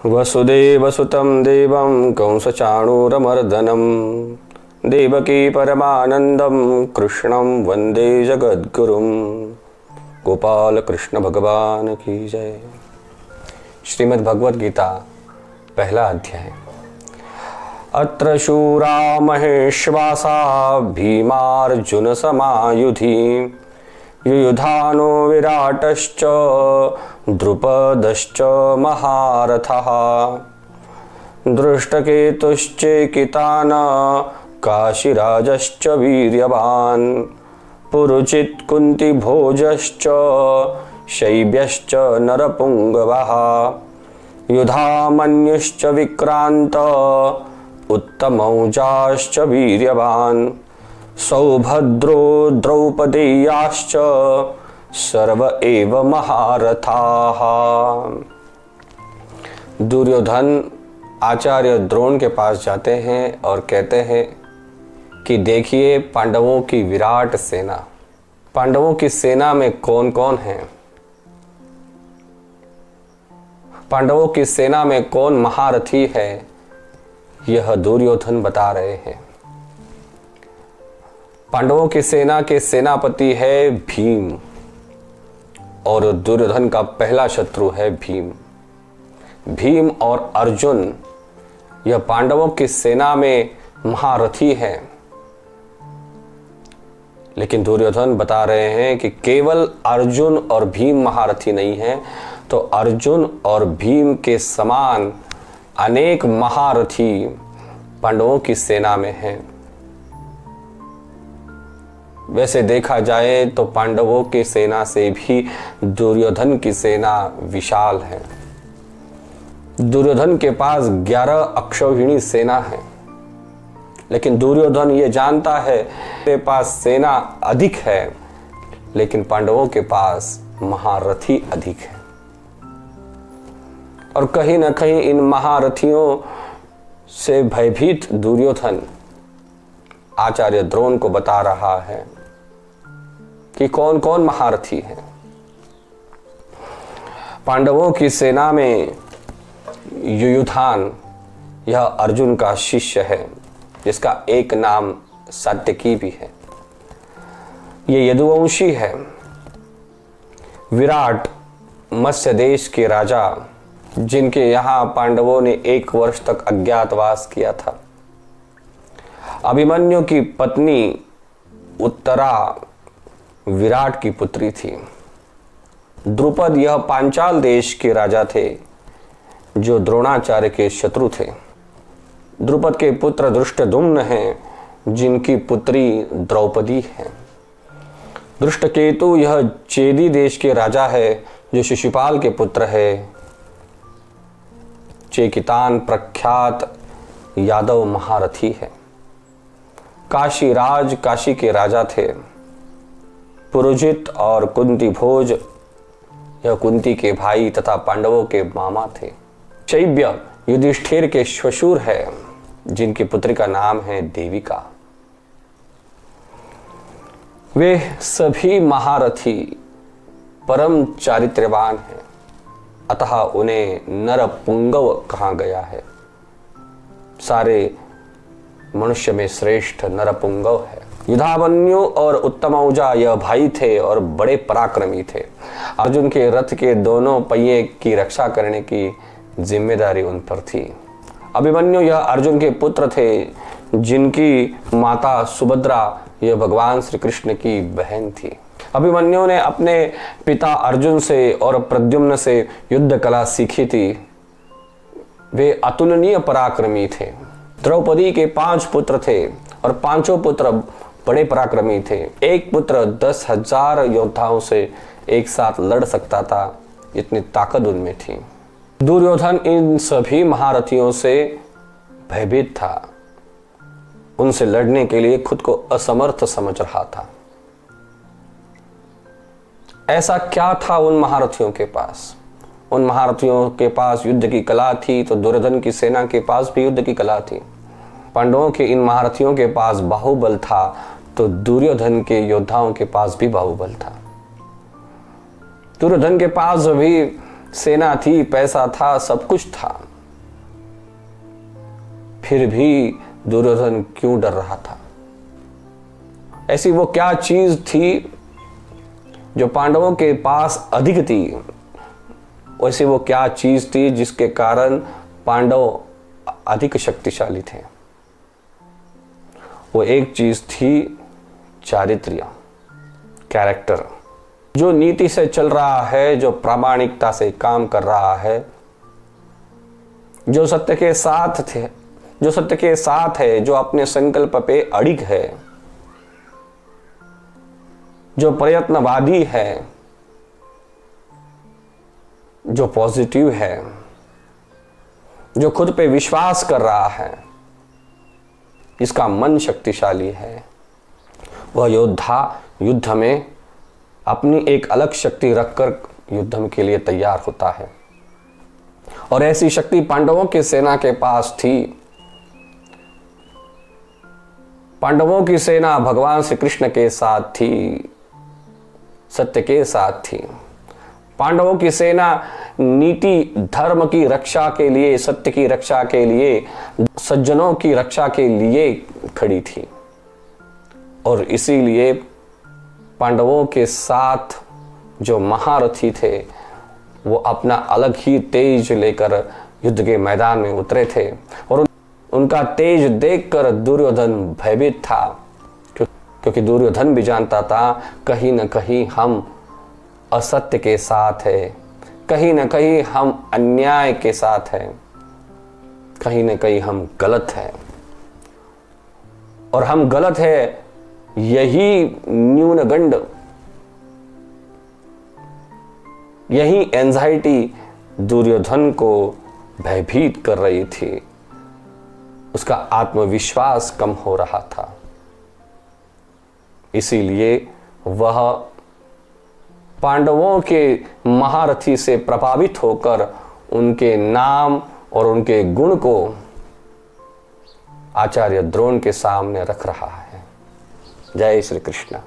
वसुदेवसुतं देवं कंसचाणूरमर्दनं देवकी परमानंदं कृष्णं वंदे जगद्गुरुं। गोपाल कृष्ण भगवान की जय। श्रीमद् भगवद गीता पहला अध्याय। अत्र शूरा महेश्वासा भीमार्जुन समायुधि युयुधानो विराटश्च द्रुपदश्च महारथः दृष्टकेतुश्चेकितान काशीराजश्च वीर्यवान् पुरुचित् कुन्तिभोजश्च शैब्यश्च नरपुङ्गवः युधामन्युश्च विक्रान्त उत्तमौजाश्च वीर्यवान् सौभद्रो द्रौपदेयाश्च सर्व एव महारथाः। दुर्योधन आचार्य द्रोण के पास जाते हैं और कहते हैं कि देखिए पांडवों की विराट सेना। पांडवों की सेना में कौन कौन है? पांडवों की सेना में कौन महारथी है? यह दुर्योधन बता रहे हैं। पांडवों की सेना के सेनापति है भीम और दुर्योधन का पहला शत्रु है भीम। भीम और अर्जुन यह पांडवों की सेना में महारथी हैं। लेकिन दुर्योधन बता रहे हैं कि केवल अर्जुन और भीम महारथी नहीं हैं, तो अर्जुन और भीम के समान अनेक महारथी पांडवों की सेना में हैं। वैसे देखा जाए तो पांडवों की सेना से भी दुर्योधन की सेना विशाल है। दुर्योधन के पास 11 अक्षौहिणी सेना है, लेकिन दुर्योधन ये जानता है के पास सेना अधिक है, लेकिन पांडवों के पास महारथी अधिक है। और कहीं न कहीं इन महारथियों से भयभीत दुर्योधन आचार्य द्रोण को बता रहा है कि कौन कौन महारथी है। पांडवों की सेना में युयुधान यह अर्जुन का शिष्य है, जिसका एक नाम सात्यकी भी है। ये यदुवंशी है। विराट मत्स्य देश के राजा, जिनके यहाँ पांडवों ने 1 वर्ष तक अज्ञातवास किया था। अभिमन्यु की पत्नी उत्तरा विराट की पुत्री थी। द्रुपद यह पांचाल देश के राजा थे, जो द्रोणाचार्य के शत्रु थे। द्रुपद के पुत्र धृष्टद्युम्न हैं, जिनकी पुत्री द्रौपदी है। दृष्टकेतु यह चेदी देश के राजा है, जो शिशुपाल के पुत्र है। चेकितान प्रख्यात यादव महारथी है। काशीराज काशी के राजा थे। पुरुजित और कुंती भोज यह कुंती के भाई तथा पांडवों के मामा थे। शैब्य युधिष्ठिर के श्वशुर है, जिनकी पुत्री का नाम है देविका। वे सभी महारथी परम चारित्र्यवान हैं, अतः उन्हें नरपुंगव कहा गया है। सारे मनुष्य में श्रेष्ठ नरपुंगव है। युधामन्यु और उत्तमौजा यह भाई थे और बड़े पराक्रमी थे। अर्जुन के रथ के दोनों पहिए की रक्षा करने की जिम्मेदारी उन पर थी। अभिमन्यु यह अर्जुन के पुत्र थे, जिनकी माता सुभद्रा यह भगवान श्री कृष्ण की बहन थी। अभिमन्यु ने अपने पिता अर्जुन से और प्रद्युम्न से युद्ध कला सीखी थी। वे अतुलनीय पराक्रमी थे। द्रौपदी के 5 पुत्र थे और 5 पुत्र बड़े पराक्रमी थे। एक पुत्र 10,000 योद्धाओं से एक साथ लड़ सकता था, इतनी ताकत उनमें थी। दुर्योधन इन सभी महारथियों से भयभीत था। उनसे लड़ने के लिए खुद को असमर्थ समझ रहा था। ऐसा क्या था उन महारथियों के पास? उन महारथियों के पास युद्ध की कला थी, तो दुर्योधन की सेना के पास भी युद्ध की कला थी। पांडवों के इन महारथियों के पास बाहुबल था, तो दुर्योधन के योद्धाओं के पास भी बाहुबल था। दुर्योधन के पास भी सेना थी, पैसा था, सब कुछ था, फिर भी दुर्योधन क्यों डर रहा था? ऐसी वो क्या चीज थी जो पांडवों के पास अधिक थी? वैसी वो क्या चीज थी जिसके कारण पांडव अधिक शक्तिशाली थे? वो एक चीज थी चारित्र्य, कैरेक्टर। जो नीति से चल रहा है, जो प्रामाणिकता से काम कर रहा है, जो सत्य के साथ थे, जो सत्य के साथ है, जो अपने संकल्प पे अड़िग है, जो प्रयत्नवादी है, जो पॉजिटिव है, जो खुद पे विश्वास कर रहा है, जिसका मन शक्तिशाली है, वह योद्धा युद्ध में अपनी एक अलग शक्ति रखकर युद्ध के लिए तैयार होता है। और ऐसी शक्ति पांडवों की सेना के पास थी। पांडवों की सेना भगवान श्री कृष्ण के साथ थी, सत्य के साथ थी। पांडवों की सेना नीति धर्म की रक्षा के लिए, सत्य की रक्षा के लिए, सज्जनों की रक्षा के लिए खड़ी थी। और इसीलिए पांडवों के साथ जो महारथी थे वो अपना अलग ही तेज लेकर युद्ध के मैदान में उतरे थे। और उनका तेज देखकर दुर्योधन भयभीत था, क्योंकि दुर्योधन भी जानता था कहीं न कहीं हम असत्य के साथ है, कहीं न कहीं हम अन्याय के साथ है, कहीं न कहीं हम गलत है। और हम गलत है, यही न्यूनगंड, यही एंजाइटी दुर्योधन को भयभीत कर रही थी। उसका आत्मविश्वास कम हो रहा था। इसीलिए वह पांडवों के महारथी से प्रभावित होकर उनके नाम और उनके गुण को आचार्य द्रोण के सामने रख रहा है। जय श्री कृष्ण।